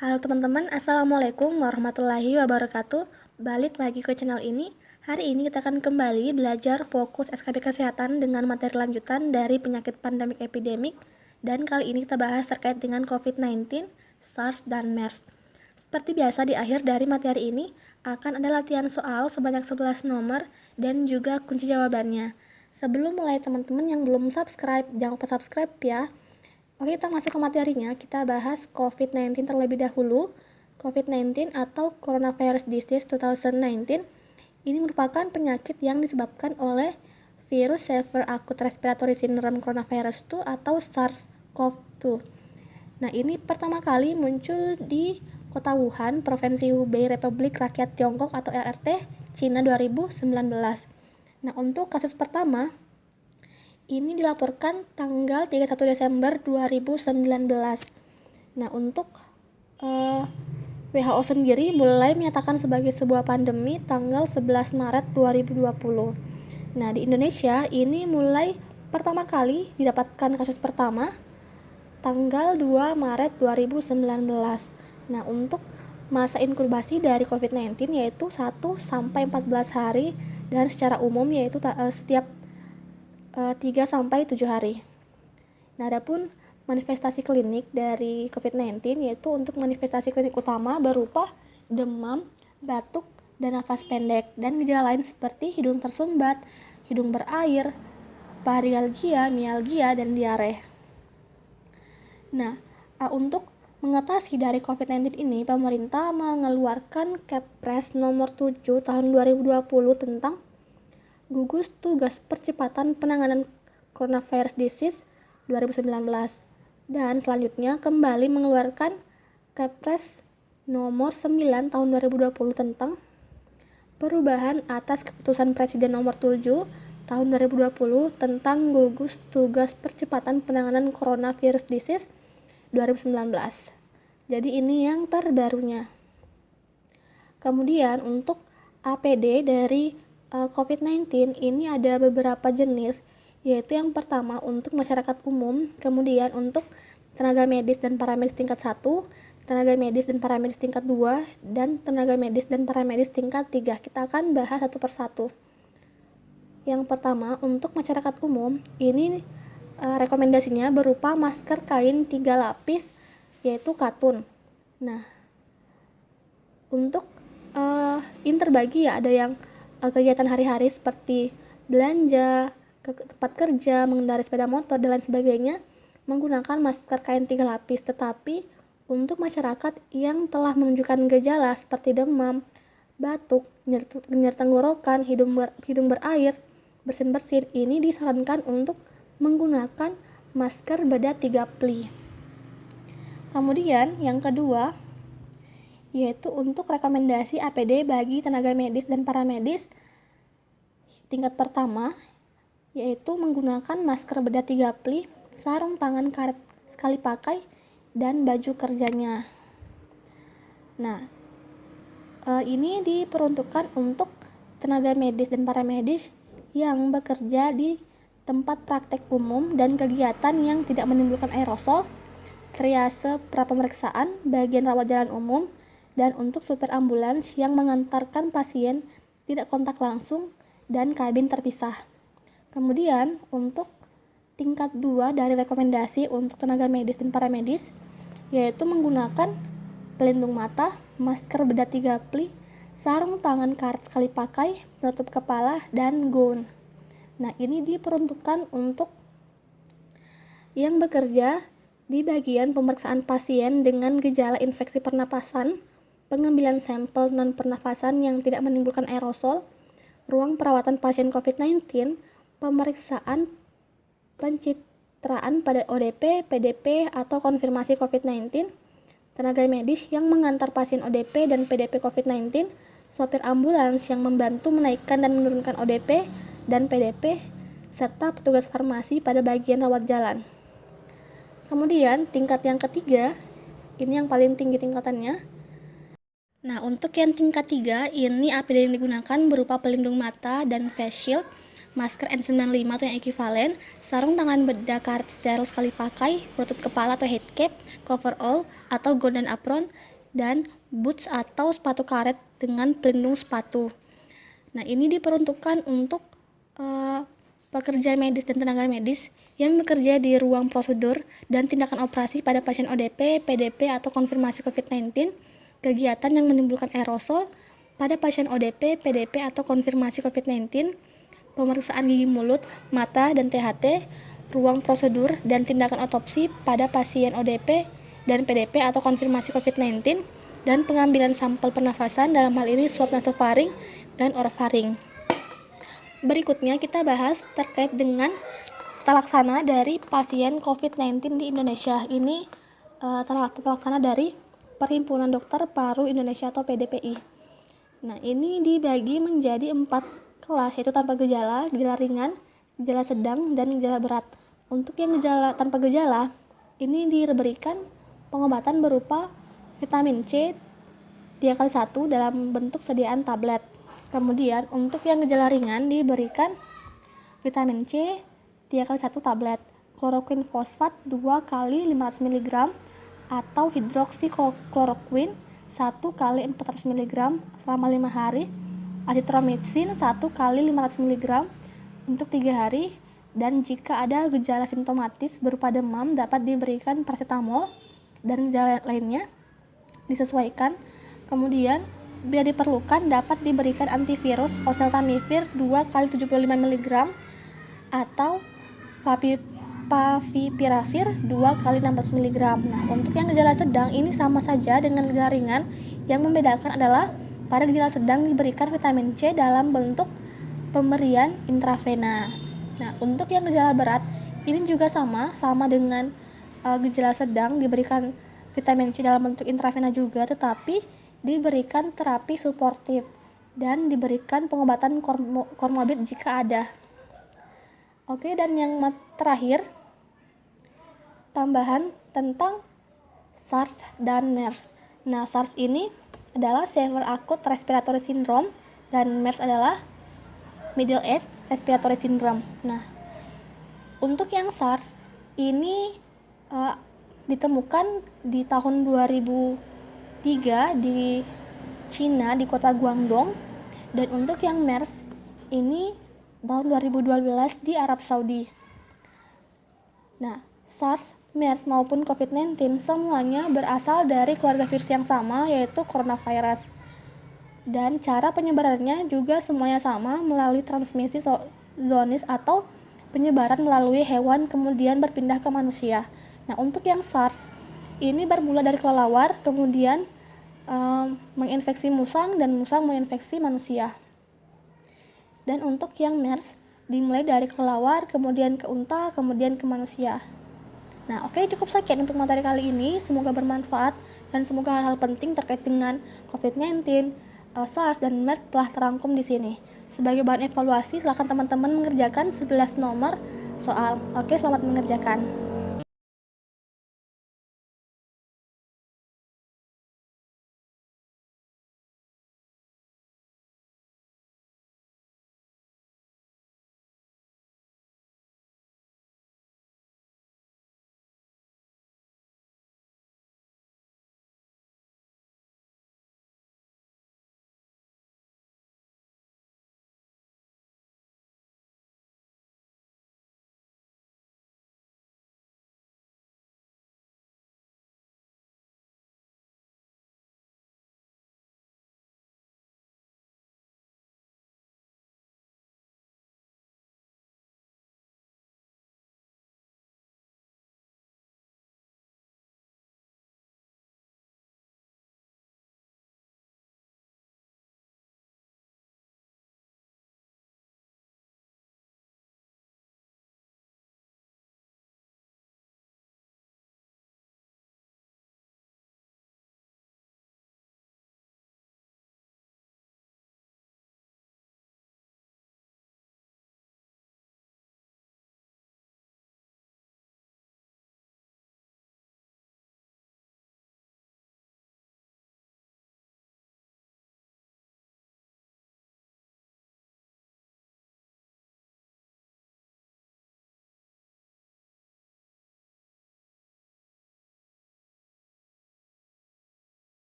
Halo teman-teman, Assalamualaikum warahmatullahi wabarakatuh. Balik lagi ke channel ini. Hari ini kita akan kembali belajar fokus SKB Kesehatan dengan materi lanjutan dari penyakit pandemik epidemik. Dan kali ini kita bahas terkait dengan COVID-19, SARS, dan MERS. Seperti biasa di akhir dari materi ini akan ada latihan soal sebanyak 11 nomor dan juga kunci jawabannya. Sebelum mulai teman-teman yang belum subscribe, jangan lupa subscribe ya. Oke, kita masuk ke materinya. Kita bahas COVID-19 terlebih dahulu. COVID-19 atau Coronavirus Disease 2019 ini merupakan penyakit yang disebabkan oleh virus Severe Acute Respiratory Syndrome Coronavirus 2 atau SARS-CoV-2. Nah, ini pertama kali muncul di Kota Wuhan, Provinsi Hubei, Republik Rakyat Tiongkok atau RRT, Cina 2019. Nah, untuk kasus pertama ini dilaporkan tanggal 31 Desember 2019. Nah, untuk WHO sendiri mulai menyatakan sebagai sebuah pandemi tanggal 11 Maret 2020. Nah, di Indonesia ini mulai pertama kali didapatkan kasus pertama tanggal 2 Maret 2019. Nah, untuk masa inkubasi dari COVID-19 yaitu 1 sampai 14 hari dan secara umum yaitu setiap 3-7 hari. Nah, adapun manifestasi klinik dari COVID-19 yaitu untuk manifestasi klinik utama berupa demam, batuk, dan nafas pendek, dan gejala lain seperti hidung tersumbat, hidung berair, faringialgia, mialgia, dan diare. Nah, untuk mengatasi dari COVID-19 ini, pemerintah mengeluarkan Kepres nomor 7 tahun 2020 tentang Gugus Tugas Percepatan Penanganan Coronavirus Disease 2019 dan selanjutnya kembali mengeluarkan Kepres nomor 9 tahun 2020 tentang perubahan atas keputusan Presiden nomor 7 tahun 2020 tentang Gugus Tugas Percepatan Penanganan Coronavirus Disease 2019. Jadi ini yang terbarunya. Kemudian untuk APD dari COVID-19 ini ada beberapa jenis, yaitu yang pertama untuk masyarakat umum, kemudian untuk tenaga medis dan paramedis tingkat 1, tenaga medis dan paramedis tingkat 2, dan tenaga medis dan paramedis tingkat 3. Kita akan bahas satu persatu. Yang pertama, untuk masyarakat umum, ini rekomendasinya berupa masker kain 3 lapis, yaitu katun. Nah, untuk ini terbagi ya, ada yang kegiatan hari-hari seperti belanja, ke tempat kerja, mengendarai sepeda motor, dan lain sebagainya menggunakan masker kain 3 lapis. Tetapi untuk masyarakat yang telah menunjukkan gejala seperti demam, batuk, nyeri tenggorokan, hidung berair, bersin-bersin, ini disarankan untuk menggunakan masker bedah 3 pli. Kemudian yang kedua yaitu untuk rekomendasi APD bagi tenaga medis dan paramedis tingkat pertama, yaitu menggunakan masker bedah 3 pli, sarung tangan karet sekali pakai, dan baju kerjanya. Nah, ini diperuntukkan untuk tenaga medis dan paramedis yang bekerja di tempat praktek umum dan kegiatan yang tidak menimbulkan aerosol, triase prapemeriksaan, bagian rawat jalan umum, dan untuk supir ambulans yang mengantarkan pasien tidak kontak langsung dan kabin terpisah. Kemudian untuk tingkat 2 dari rekomendasi untuk tenaga medis dan paramedis yaitu menggunakan pelindung mata, masker bedah 3 pli, sarung tangan karet sekali pakai, penutup kepala, dan gaun. Nah, ini diperuntukkan untuk yang bekerja di bagian pemeriksaan pasien dengan gejala infeksi pernapasan, pengambilan sampel non-pernafasan yang tidak menimbulkan aerosol, ruang perawatan pasien COVID-19, pemeriksaan pencitraan pada ODP, PDP, atau konfirmasi COVID-19, tenaga medis yang mengantar pasien ODP dan PDP COVID-19, sopir ambulans yang membantu menaikkan dan menurunkan ODP dan PDP, serta petugas farmasi pada bagian rawat jalan. Kemudian tingkat yang ketiga, ini yang paling tinggi tingkatannya. Nah, untuk yang tingkat 3, ini APD yang digunakan berupa pelindung mata dan face shield, masker N95 atau yang ekuivalen, sarung tangan bedah karet steril sekali pakai, penutup kepala atau head cap, coverall atau gown dan apron, dan boots atau sepatu karet dengan pelindung sepatu. Nah, ini diperuntukkan untuk pekerja medis dan tenaga medis yang bekerja di ruang prosedur dan tindakan operasi pada pasien ODP, PDP, atau konfirmasi COVID-19, kegiatan yang menimbulkan aerosol pada pasien ODP, PDP, atau konfirmasi COVID-19, pemeriksaan gigi mulut, mata, dan THT, ruang prosedur dan tindakan otopsi pada pasien ODP dan PDP atau konfirmasi COVID-19, dan pengambilan sampel pernafasan, dalam hal ini swab nasofaring dan orofaring. Berikutnya kita bahas terkait dengan tata laksana dari pasien COVID-19 di Indonesia. Ini tata laksana dari Perhimpunan Dokter Paru Indonesia atau PDPI. Nah, ini dibagi menjadi 4 kelas, yaitu tanpa gejala, gejala ringan, gejala sedang, dan gejala berat. Untuk yang gejala tanpa gejala, ini diberikan pengobatan berupa vitamin C 3x1 dalam bentuk sediaan tablet. Kemudian untuk yang gejala ringan diberikan vitamin C 3x1 tablet, kloroquine fosfat 2 kali 500 mg atau hidroksikloroquine 1 kali 400 mg selama 5 hari, azitromycin 1 kali 500 mg untuk 3 hari, dan jika ada gejala simptomatis berupa demam dapat diberikan paracetamol dan gejala lainnya disesuaikan. Kemudian bila diperlukan dapat diberikan antivirus oseltamivir 2 kali 75 mg atau favipiravir 2 kali 600 mg. Nah, untuk yang gejala sedang ini sama saja dengan gejala ringan. Yang membedakan adalah pada gejala sedang diberikan vitamin C dalam bentuk pemberian intravena. Nah, untuk yang gejala berat ini juga sama dengan gejala sedang diberikan vitamin C dalam bentuk intravena juga, tetapi diberikan terapi suportif dan diberikan pengobatan komorbid jika ada. Oke, dan yang terakhir, tambahan tentang SARS dan MERS. Nah, SARS ini adalah Severe Acute Respiratory Syndrome dan MERS adalah Middle East Respiratory Syndrome. Nah, untuk yang SARS ini ditemukan di tahun 2003 di Cina di kota Guangdong, dan untuk yang MERS ini tahun 2012 di Arab Saudi. Nah, SARS, MERS maupun COVID-19 semuanya berasal dari keluarga virus yang sama, yaitu coronavirus. Dan cara penyebarannya juga semuanya sama, melalui transmisi zoonosis atau penyebaran melalui hewan kemudian berpindah ke manusia. Nah, untuk yang SARS ini bermula dari kelelawar, kemudian menginfeksi musang, dan musang menginfeksi manusia. Dan untuk yang MERS dimulai dari kelelawar, kemudian ke unta, kemudian ke manusia. Nah, oke, cukup sekian untuk materi kali ini. Semoga bermanfaat dan semoga hal-hal penting terkait dengan COVID-19, SARS, dan MERS telah terangkum di sini. Sebagai bahan evaluasi, silakan teman-teman mengerjakan 11 nomor soal. Oke, selamat mengerjakan.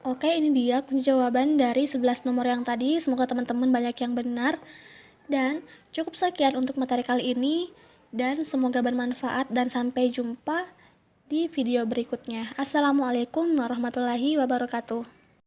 Oke, ini dia kunci jawaban dari 11 nomor yang tadi. Semoga teman-teman banyak yang benar. Dan cukup sekian untuk materi kali ini. Dan semoga bermanfaat dan sampai jumpa di video berikutnya. Assalamualaikum warahmatullahi wabarakatuh.